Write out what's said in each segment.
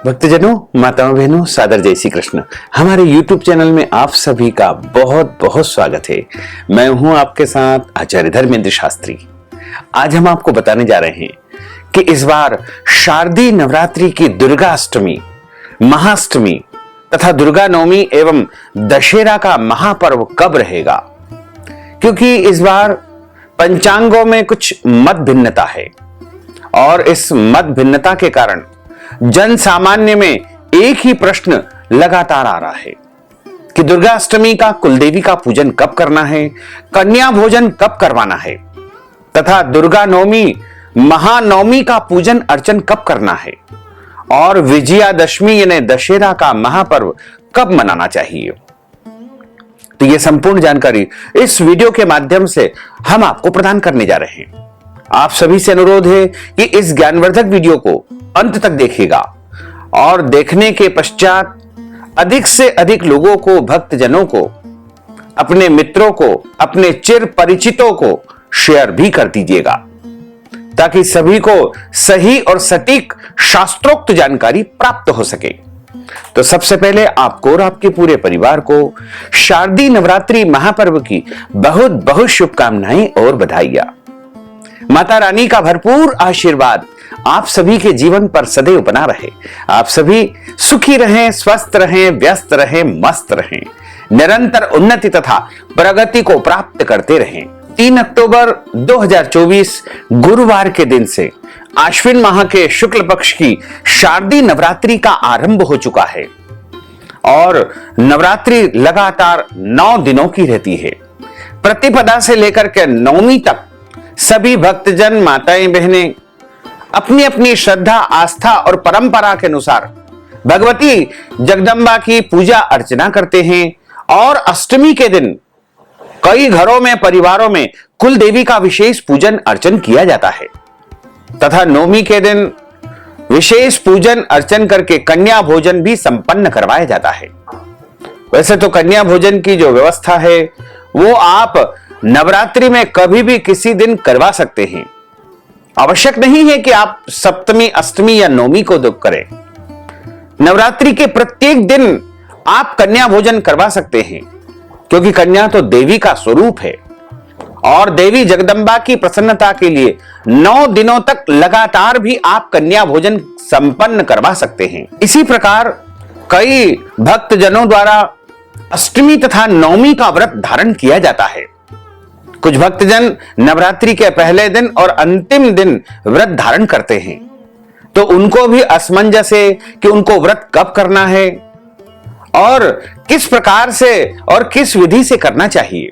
भक्तजनों, माताओं, बहनों, सादर जय श्री कृष्ण। हमारे YouTube चैनल में आप सभी का बहुत बहुत स्वागत है। मैं हूं आपके साथ आचार्य धर्मेंद्र शास्त्री। आज हम आपको बताने जा रहे हैं कि इस बार शारदीय नवरात्रि की दुर्गा अष्टमी, महाअष्टमी तथा दुर्गा नवमी एवं दशहरा का महापर्व कब रहेगा, क्योंकि इस बार पंचांगों में कुछ मत भिन्नता है और इस मत भिन्नता के कारण जन सामान्य में एक ही प्रश्न लगातार आ रहा है कि दुर्गा अष्टमी का कुलदेवी का पूजन कब करना है, कन्या भोजन कब करवाना है तथा दुर्गा नवमी, महानवमी का पूजन अर्चन कब करना है और विजयादशमी यानी दशहरा का महापर्व कब मनाना चाहिए। तो यह संपूर्ण जानकारी इस वीडियो के माध्यम से हम आपको प्रदान करने जा रहे हैं। आप सभी से अनुरोध है कि इस ज्ञानवर्धक वीडियो को अंत तक देखिएगा और देखने के पश्चात अधिक से अधिक लोगों को, भक्तजनों को, अपने मित्रों को, अपने चिर परिचितों को शेयर भी कर दीजिएगा ताकि सभी को सही और सटीक शास्त्रोक्त जानकारी प्राप्त हो सके। तो सबसे पहले आपको और आपके पूरे परिवार को शारदीय नवरात्रि महापर्व की बहुत बहुत शुभकामनाएं और बधाइयां। माता रानी का भरपूर आशीर्वाद आप सभी के जीवन पर सदैव बना रहे। आप सभी सुखी रहें, स्वस्थ रहें, व्यस्त रहें, मस्त रहें, निरंतर उन्नति तथा प्रगति को प्राप्त करते रहें। 3 अक्टूबर 2024 गुरुवार के दिन से आश्विन माह के शुक्ल पक्ष की शारदीय नवरात्रि का आरंभ हो चुका है और नवरात्रि लगातार 9 दिनों की रहती है। प्रतिपदा से लेकर के नवमी तक सभी भक्तजन, माताएं, बहनें अपनी अपनी श्रद्धा, आस्था और परंपरा के अनुसार भगवती जगदम्बा की पूजा अर्चना करते हैं और अष्टमी के दिन कई घरों में, परिवारों में कुल देवी का विशेष पूजन अर्चन किया जाता है तथा नवमी के दिन विशेष पूजन अर्चन करके कन्या भोजन भी संपन्न करवाया जाता है। वैसे तो कन्या भोजन की जो व्यवस्था है वो आप नवरात्रि में कभी भी किसी दिन करवा सकते हैं। आवश्यक नहीं है कि आप सप्तमी, अष्टमी या नवमी को दुख करें। नवरात्रि के प्रत्येक दिन आप कन्या भोजन करवा सकते हैं क्योंकि कन्या तो देवी का स्वरूप है और देवी जगदम्बा की प्रसन्नता के लिए 9 दिनों तक लगातार भी आप कन्या भोजन संपन्न करवा सकते हैं। इसी प्रकार कई भक्तजनों द्वारा अष्टमी तथा नवमी का व्रत धारण किया जाता है। कुछ भक्तजन नवरात्रि के पहले दिन और अंतिम दिन व्रत धारण करते हैं, तो उनको भी असमंजस है कि उनको व्रत कब करना है और किस प्रकार से और किस विधि से करना चाहिए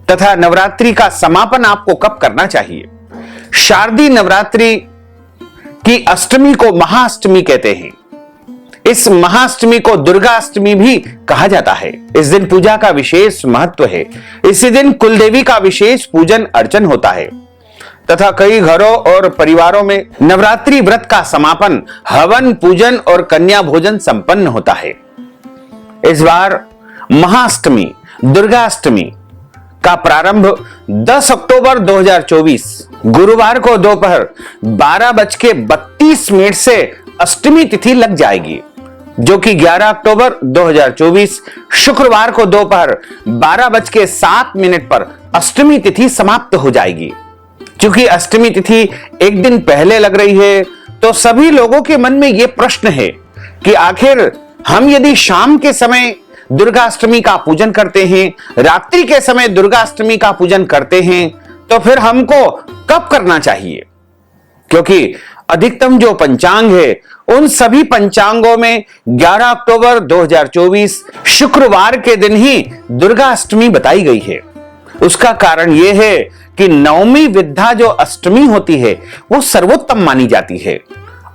तथा नवरात्रि का समापन आपको कब करना चाहिए। शारदीय नवरात्रि की अष्टमी को महाअष्टमी कहते हैं। इस महाअष्टमी को दुर्गा अष्टमी भी कहा जाता है। इस दिन पूजा का विशेष महत्व है। इसी दिन कुलदेवी का विशेष पूजन अर्चन होता है तथा कई घरों और परिवारों में नवरात्रि व्रत का समापन हवन, पूजन और कन्या भोजन संपन्न होता है। इस बार महाअष्टमी, दुर्गा अष्टमी का प्रारंभ 10 अक्टूबर 2024 गुरुवार को दोपहर 12:32 से अष्टमी तिथि लग जाएगी, जो कि 11 अक्टूबर 2024 शुक्रवार को दोपहर 12:07 पर अष्टमी तिथि समाप्त हो जाएगी। क्योंकि अष्टमी तिथि एक दिन पहले लग रही है तो सभी लोगों के मन में यह प्रश्न है कि आखिर हम यदि शाम के समय दुर्गा अष्टमी का पूजन करते हैं, रात्रि के समय दुर्गा अष्टमी का पूजन करते हैं, तो फिर हमको कब करना चाहिए। क्योंकि अधिकतम जो पंचांग है उन सभी पंचांगों में 11 अक्टूबर 2024 शुक्रवार के दिन ही दुर्गा अष्टमी बताई गई है। उसका कारण यह है कि नवमी विद्या जो अष्टमी होती है वो सर्वोत्तम मानी जाती है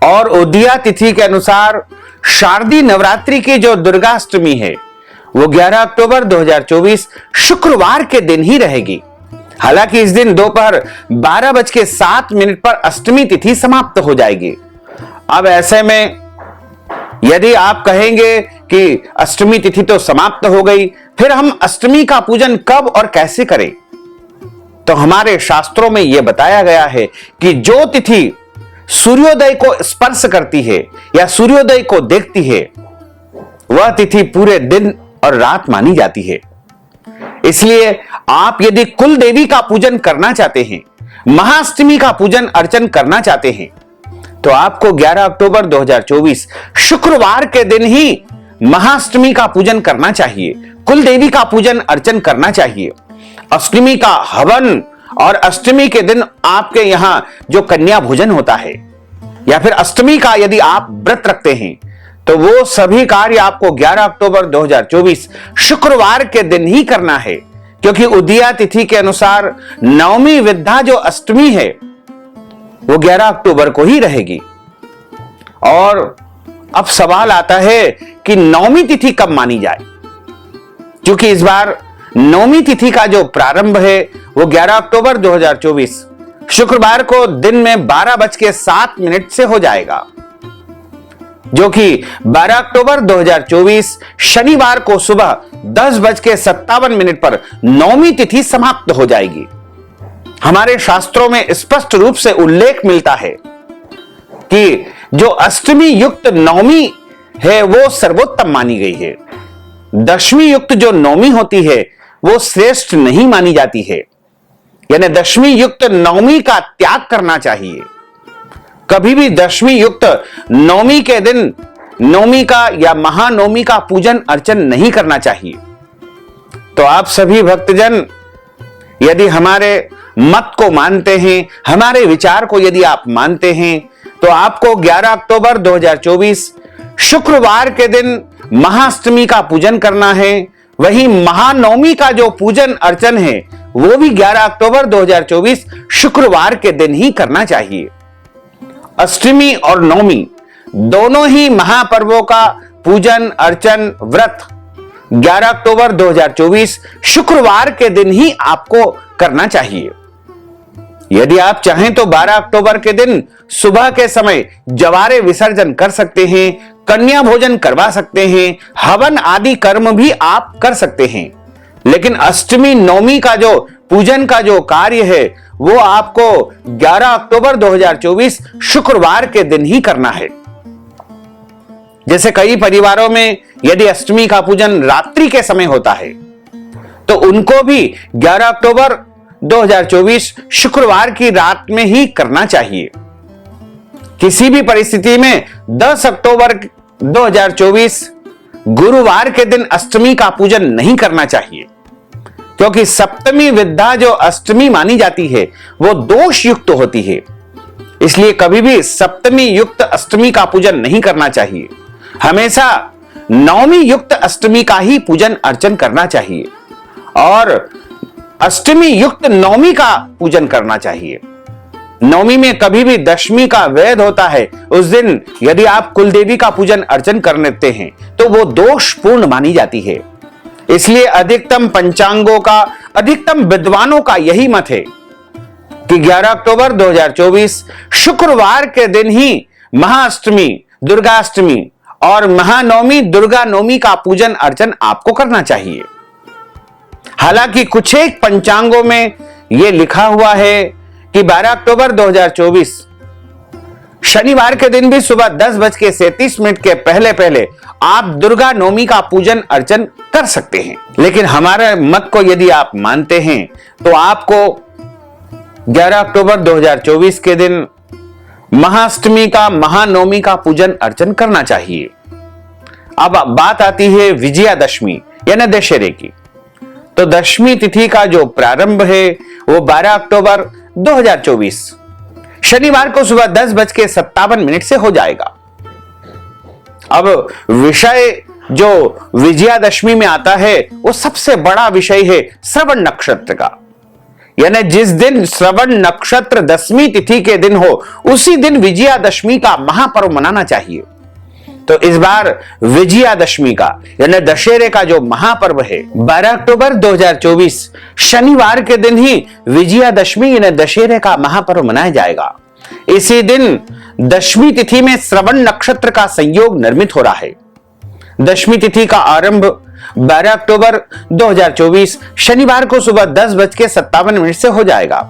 और उदया तिथि के अनुसार शारदीय नवरात्रि की जो दुर्गा अष्टमी है वो 11 अक्टूबर 2024 शुक्रवार के दिन ही रहेगी। हालांकि इस दिन दोपहर 12:07 पर अष्टमी तिथि समाप्त हो जाएगी। अब ऐसे में यदि आप कहेंगे कि अष्टमी तिथि तो समाप्त हो गई, फिर हम अष्टमी का पूजन कब और कैसे करें, तो हमारे शास्त्रों में यह बताया गया है कि जो तिथि सूर्योदय को स्पर्श करती है या सूर्योदय को देखती है, वह तिथि पूरे दिन और रात मानी जाती है। इसलिए आप यदि कुल देवी का पूजन करना चाहते हैं, महाअष्टमी का पूजन अर्चन करना चाहते हैं, तो आपको 11 अक्टूबर 2024 शुक्रवार के दिन ही महाअष्टमी का पूजन करना चाहिए, कुल देवी का पूजन अर्चन करना चाहिए। अष्टमी का हवन और अष्टमी के दिन आपके यहां जो कन्या भोजन होता है या फिर अष्टमी का यदि आप व्रत रखते हैं, तो वो सभी कार्य आपको 11 अक्टूबर 2024 शुक्रवार के दिन ही करना है, क्योंकि उदया तिथि के अनुसार नवमी विद्या जो अष्टमी है वो 11 अक्टूबर को ही रहेगी। और अब सवाल आता है कि नवमी तिथि कब मानी जाए, क्योंकि इस बार नवमी तिथि का जो प्रारंभ है वो 11 अक्टूबर 2024 शुक्रवार को दिन में 12:07 से हो जाएगा, जो कि 12 अक्टूबर 2024 शनिवार को सुबह 10:57 पर नवमी तिथि समाप्त हो जाएगी। हमारे शास्त्रों में स्पष्ट रूप से उल्लेख मिलता है कि जो अष्टमी युक्त नवमी है वो सर्वोत्तम मानी गई है। दशमी युक्त जो नवमी होती है वो श्रेष्ठ नहीं मानी जाती है, यानी दशमी युक्त नवमी का त्याग करना चाहिए। कभी भी दशमी युक्त नवमी के दिन नवमी का या महानवमी का पूजन अर्चन नहीं करना चाहिए। तो आप सभी भक्तजन यदि हमारे मत को मानते हैं, हमारे विचार को यदि आप मानते हैं, तो आपको 11 अक्टूबर 2024 शुक्रवार के दिन महाअष्टमी का पूजन करना है। वहीं महानवमी का जो पूजन अर्चन है वो भी 11 अक्टूबर 2024 शुक्रवार के दिन ही करना चाहिए। अष्टमी और नवमी दोनों ही महापर्वों का पूजन अर्चन व्रत 11 अक्टूबर 2024 शुक्रवार के दिन ही आपको करना चाहिए। यदि आप चाहें तो 12 अक्टूबर के दिन सुबह के समय जवारे विसर्जन कर सकते हैं, कन्या भोजन करवा सकते हैं, हवन आदि कर्म भी आप कर सकते हैं, लेकिन अष्टमी नवमी का जो पूजन का जो कार्य है वो आपको 11 अक्टूबर 2024 शुक्रवार के दिन ही करना है। जैसे कई परिवारों में यदि अष्टमी का पूजन रात्रि के समय होता है, तो उनको भी 11 अक्टूबर 2024 शुक्रवार की रात में ही करना चाहिए। किसी भी परिस्थिति में 10 अक्टूबर 2024 गुरुवार के दिन अष्टमी का पूजन नहीं करना चाहिए, क्योंकि सप्तमी विद्या जो अष्टमी मानी जाती है वो दोष युक्त होती है। इसलिए कभी भी सप्तमी युक्त अष्टमी का पूजन नहीं करना चाहिए, हमेशा नवमी युक्त अष्टमी का ही पूजन अर्चन करना चाहिए और अष्टमी युक्त नवमी का पूजन करना चाहिए। नवमी में कभी भी दशमी का वैध होता है, उस दिन यदि आप कुलदेवी का पूजन अर्चन कर लेते हैं तो वो दोषपूर्ण मानी जाती है। इसलिए अधिकतम पंचांगों का, अधिकतम विद्वानों का यही मत है कि 11 अक्टूबर 2024 शुक्रवार के दिन ही महाअष्टमी, दुर्गाष्टमी और महानवमी, दुर्गा नवमी का पूजन अर्चन आपको करना चाहिए। हालांकि कुछ एक पंचांगों में यह लिखा हुआ है कि 12 अक्टूबर 2024 शनिवार के दिन भी सुबह 10:37 के पहले पहले आप दुर्गा नवमी का पूजन अर्चन कर सकते हैं। लेकिन हमारे मत को यदि आप मानते हैं तो आपको 11 अक्टूबर 2024 के दिन महाअष्टमी का, महानवमी का पूजन अर्चन करना चाहिए। अब बात आती है विजयादशमी यानी दशहरे की। तो दशमी तिथि का जो प्रारंभ है वो 12 अक्टूबर 2024 शनिवार को सुबह 10:57 से हो जाएगा। अब विषय जो विजयादशमी में आता है वो सबसे बड़ा विषय है श्रवण नक्षत्र का, यानी जिस दिन श्रवण नक्षत्र दशमी तिथि के दिन हो उसी दिन विजयादशमी का महापर्व मनाना चाहिए। तो इस बार विजयादशमी का यानी दशहरे का जो महापर्व है 12 अक्टूबर 2024 शनिवार के दिन ही विजयादशमी यानी दशहरे का महापर्व मनाया जाएगा। इसी दिन दशमी तिथि में श्रवण नक्षत्र का संयोग निर्मित हो रहा है। दशमी तिथि का आरंभ 12 अक्टूबर 2024 शनिवार को सुबह 10:57 से हो जाएगा।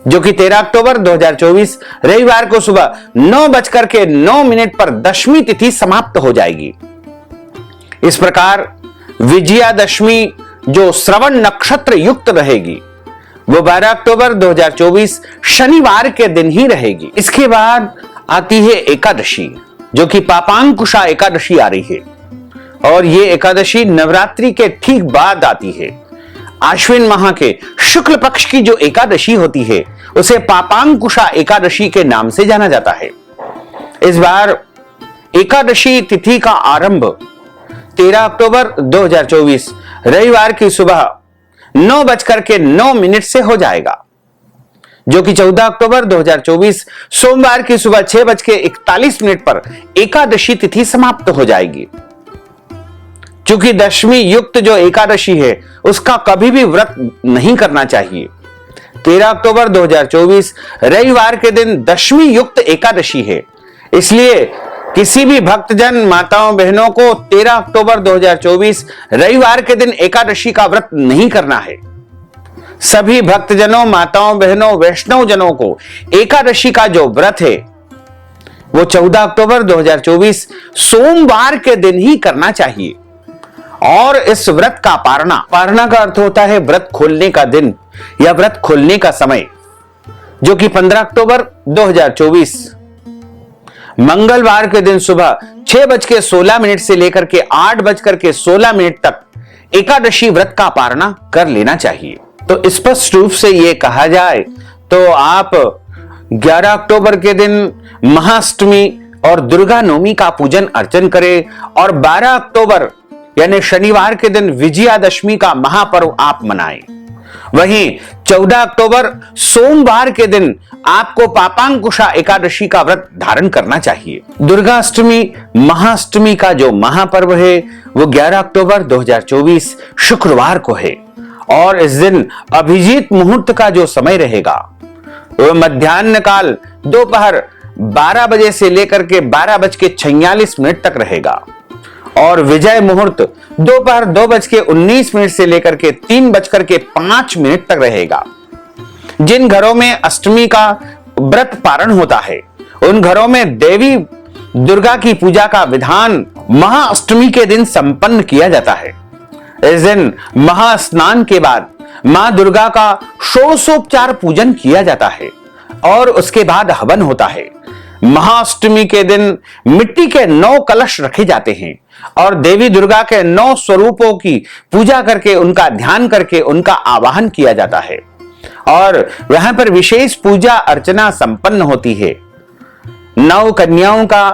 जो कि 13 अक्टूबर 2024 रविवार को सुबह 9:09 पर दशमी तिथि समाप्त हो जाएगी। इस प्रकार विजयादशमी जो श्रवण नक्षत्र युक्त रहेगी वो 12 अक्टूबर 2024 शनिवार के दिन ही रहेगी। इसके बाद आती है एकादशी, जो कि पापांकुशा एकादशी आ रही है और ये एकादशी नवरात्रि के ठीक बाद आती है। आश्विन माह के शुक्ल पक्ष की जो एकादशी होती है उसे पापांकुशा एकादशी के नाम से जाना जाता है। इस बार एकादशी तिथि का आरंभ 13 अक्टूबर 2024 रविवार की सुबह 9:09 से हो जाएगा, जो कि 14 अक्टूबर 2024 सोमवार की सुबह 6:41 पर एकादशी तिथि समाप्त हो जाएगी। चूंकि दशमी युक्त जो एकादशी है उसका कभी भी व्रत नहीं करना चाहिए। 13 अक्टूबर 2024 रविवार के दिन दशमी युक्त एकादशी है, इसलिए किसी भी भक्तजन माताओं बहनों को 13 अक्टूबर 2024 रविवार के दिन एकादशी का व्रत नहीं करना है। सभी भक्तजनों माताओं बहनों वैष्णव जनों को एकादशी का जो व्रत है वो 14 अक्टूबर 2024 सोमवार के दिन ही करना चाहिए। और इस व्रत का पारणा का अर्थ होता है व्रत खोलने का दिन या व्रत खोलने का समय, जो कि 15 अक्टूबर 2024 मंगलवार के दिन सुबह 6:16 से लेकर के 8:16 तक एकादशी व्रत का पारणा कर लेना चाहिए। तो स्पष्ट रूप से यह कहा जाए तो आप 11 अक्टूबर के दिन महाअष्टमी और दुर्गा नवमी का पूजन अर्चन करें और 12 अक्टूबर यानी शनिवार के दिन विजयादशमी का महापर्व आप मनाएं। वहीं 14 अक्टूबर सोमवार के दिन आपको पापांकुशा एकादशी का व्रत धारण करना चाहिए। दुर्गाष्टमी महाअष्टमी का जो महापर्व है वो 11 अक्टूबर 2024 शुक्रवार को है और इस दिन अभिजीत मुहूर्त का जो समय रहेगा वह मध्याह्न काल दोपहर 12 बजे से लेकर के 12:46 तक रहेगा और विजय मुहूर्त दोपहर 2:19 से लेकर के 3:05 तक रहेगा। जिन घरों में अष्टमी का व्रत पारण होता है उन घरों में देवी दुर्गा की पूजा का विधान महाअष्टमी के दिन संपन्न किया जाता है। इस दिन महास्नान के बाद मां दुर्गा का षोडशोपचार पूजन किया जाता है और उसके बाद हवन होता है। महाअष्टमी के दिन मिट्टी के 9 कलश रखे जाते हैं और देवी दुर्गा के 9 स्वरूपों की पूजा करके उनका ध्यान करके उनका आवाहन किया जाता है और वहां पर विशेष पूजा अर्चना संपन्न होती है। 9 कन्याओं का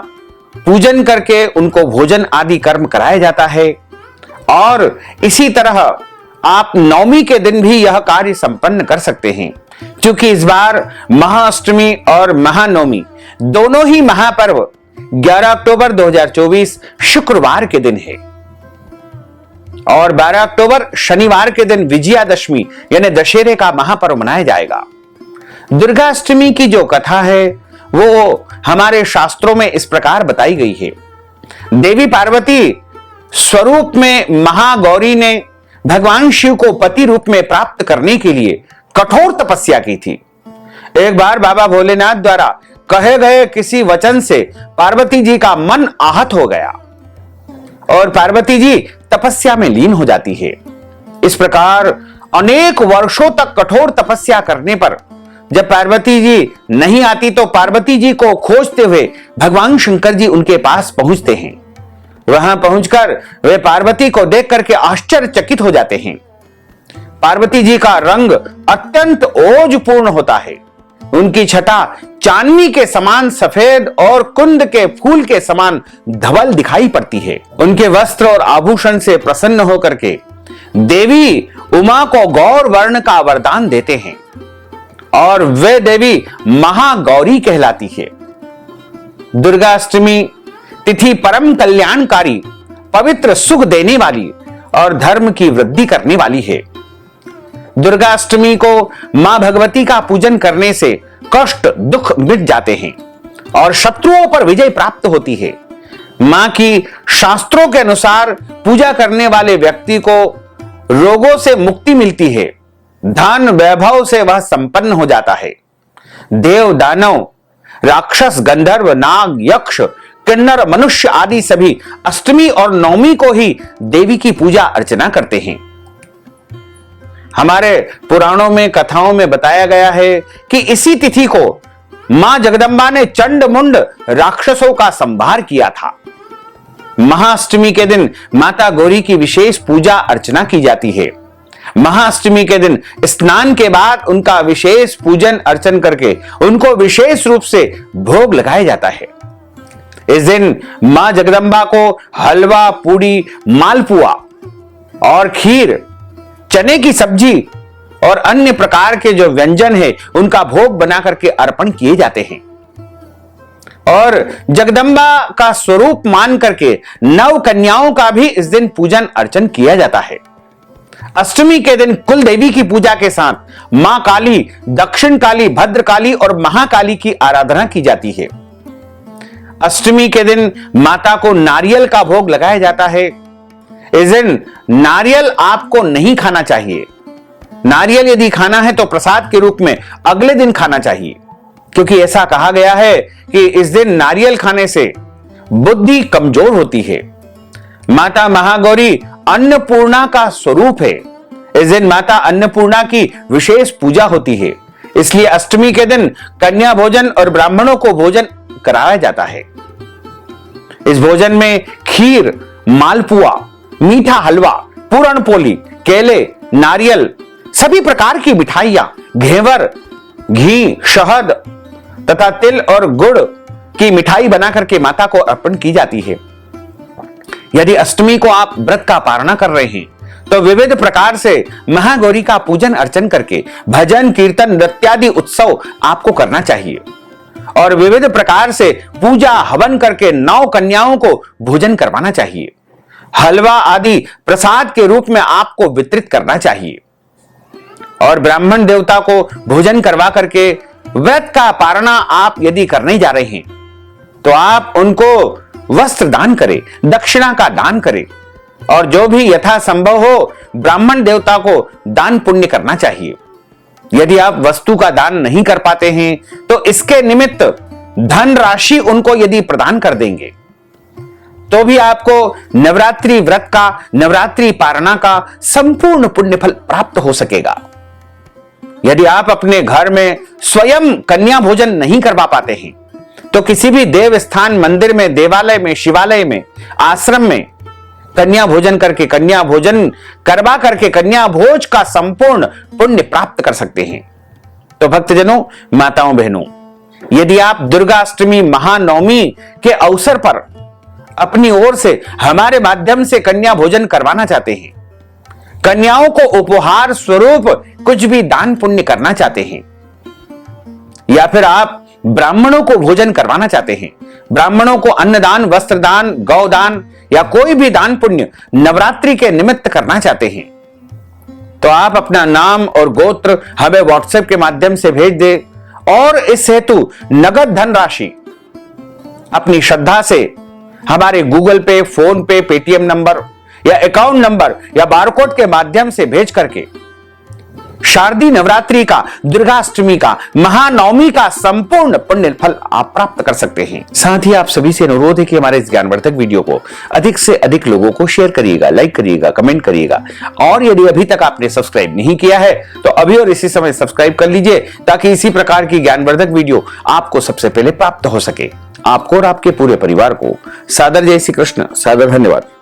पूजन करके उनको भोजन आदि कर्म कराया जाता है और इसी तरह आप नवमी के दिन भी यह कार्य संपन्न कर सकते हैं, क्योंकि इस बार महाअष्टमी और महानवमी दोनों ही महापर्व 11 अक्टूबर 2024 शुक्रवार के दिन है और 12 अक्टूबर शनिवार के दिन विजयादशमी यानी दशहरे का महापर्व मनाया जाएगा। दुर्गाष्टमी की जो कथा है वो हमारे शास्त्रों में इस प्रकार बताई गई है। देवी पार्वती स्वरूप में महागौरी ने भगवान शिव को पति रूप में प्राप्त करने के लिए कठोर तपस्या की थी। एक बार बाबा भोलेनाथ द्वारा कहे गए किसी वचन से पार्वती जी का मन आहत हो गया और पार्वती जी तपस्या में लीन हो जाती है। इस प्रकार अनेक वर्षों तक कठोर तपस्या करने पर जब पार्वती जी नहीं आती तो पार्वती जी को खोजते हुए भगवान शंकर जी उनके पास पहुंचते हैं। वहां पहुंचकर वे पार्वती को देख करके आश्चर्यचकित हो जाते हैं। पार्वती जी का रंग अत्यंत ओजपूर्ण होता है। उनकी छटा चांदनी के समान सफेद और कुंद के फूल के समान धवल दिखाई पड़ती है। उनके वस्त्र और आभूषण से प्रसन्न होकर के देवी उमा को गौर वर्ण का वरदान देते हैं और वे देवी महागौरी कहलाती है। दुर्गाष्टमी तिथि परम कल्याणकारी, पवित्र सुख देने वाली और धर्म की वृद्धि करने वाली है। दुर्गाष्टमी को मां भगवती का पूजन करने से कष्ट दुख मिट जाते हैं और शत्रुओं पर विजय प्राप्त होती है। मां की शास्त्रों के अनुसार पूजा करने वाले व्यक्ति को रोगों से मुक्ति मिलती है, धन वैभव से वह संपन्न हो जाता है। देव दानव राक्षस गंधर्व नाग यक्ष किन्नर मनुष्य आदि सभी अष्टमी और नवमी को ही देवी की पूजा अर्चना करते हैं। हमारे पुराणों में कथाओं में बताया गया है कि इसी तिथि को मां जगदंबा ने चंड मुंड राक्षसों का संहार किया था। महाअष्टमी के दिन माता गौरी की विशेष पूजा अर्चना की जाती है। महाअष्टमी के दिन स्नान के बाद उनका विशेष पूजन अर्चन करके उनको विशेष रूप से भोग लगाया जाता है। इस दिन मां जगदंबा को हलवा पूड़ी मालपुआ और खीर चने की सब्जी और अन्य प्रकार के जो व्यंजन है उनका भोग बना करके अर्पण किए जाते हैं और जगदंबा का स्वरूप मान करके 9 कन्याओं का भी इस दिन पूजन अर्चन किया जाता है। अष्टमी के दिन कुल देवी की पूजा के साथ मां काली, दक्षिण काली, भद्र काली और महाकाली की आराधना की जाती है। अष्टमी के दिन माता को नारियल का भोग लगाया जाता है। इस दिन नारियल आपको नहीं खाना चाहिए। नारियल यदि खाना है तो प्रसाद के रूप में अगले दिन खाना चाहिए, क्योंकि ऐसा कहा गया है कि इस दिन नारियल खाने से बुद्धि कमजोर होती है। माता महागौरी अन्नपूर्णा का स्वरूप है। इस दिन माता अन्नपूर्णा की विशेष पूजा होती है, इसलिए अष्टमी के दिन कन्या भोजन और ब्राह्मणों को भोजन कराया जाता है। इस भोजन में खीर, मालपुआ, मीठा हलवा, पूरण पोली, केले, नारियल, सभी प्रकार की मिठाइयां, घेवर, घी, शहद तथा तिल और गुड़ की मिठाई बना करके माता को अर्पण की जाती है। यदि अष्टमी को आप व्रत का पारणा कर रहे हैं तो विविध प्रकार से महागौरी का पूजन अर्चन करके भजन कीर्तन नृत्यादि उत्सव आपको करना चाहिए और विविध प्रकार से पूजा हवन करके 9 कन्याओं को भोजन करवाना चाहिए। हलवा आदि प्रसाद के रूप में आपको वितरित करना चाहिए और ब्राह्मण देवता को भोजन करवा करके व्रत का पारणा आप यदि करने जा रहे हैं तो आप उनको वस्त्र दान करें, दक्षिणा का दान करें और जो भी यथा संभव हो ब्राह्मण देवता को दान पुण्य करना चाहिए। यदि आप वस्तु का दान नहीं कर पाते हैं तो इसके निमित्त धन राशि उनको यदि प्रदान कर देंगे तो भी आपको नवरात्रि व्रत का, नवरात्रि पारणा का संपूर्ण पुण्य फल प्राप्त हो सकेगा। यदि आप अपने घर में स्वयं कन्या भोजन नहीं करवा पाते हैं तो किसी भी देव स्थान, मंदिर में, देवालय में, शिवालय में, आश्रम में कन्या भोजन करके, कन्या भोजन करवा करके कन्या भोज का संपूर्ण पुण्य प्राप्त कर सकते हैं। तो भक्तजनों, माताओं, बहनों, यदि आप दुर्गा अष्टमी महानवमी के अवसर पर अपनी ओर से हमारे माध्यम से कन्या भोजन करवाना चाहते हैं, कन्याओं को उपहार स्वरूप कुछ भी दान पुण्य करना चाहते हैं, या फिर आप ब्राह्मणों को भोजन करवाना चाहते हैं, ब्राह्मणों को अन्नदान, वस्त्रदान, गौदान या कोई भी दान पुण्य नवरात्रि के निमित्त करना चाहते हैं, तो आप अपना नाम और गोत्र हमें व्हाट्सएप के माध्यम से भेज दे और इस हेतु नगद धनराशि अपनी श्रद्धा से हमारे गूगल पे, फोन पे, पेटीएम नंबर या अकाउंट नंबर या बारकोड के माध्यम से भेज करके शारदीय नवरात्रि का, दुर्गाष्टमी का, महानवमी का संपूर्ण पुण्य फल आप प्राप्त कर सकते हैं। साथ ही आप सभी से अनुरोध है कि हमारे इस ज्ञानवर्धक वीडियो को अधिक से अधिक लोगों को शेयर करिएगा, लाइक करिएगा, कमेंट करिएगा और यदि अभी तक आपने सब्सक्राइब नहीं किया है तो अभी और इसी समय सब्सक्राइब कर लीजिए ताकि इसी प्रकार की ज्ञानवर्धक वीडियो आपको सबसे पहले प्राप्त हो सके। आपको और आपके पूरे परिवार को सादर जय श्री कृष्ण, सादर धन्यवाद।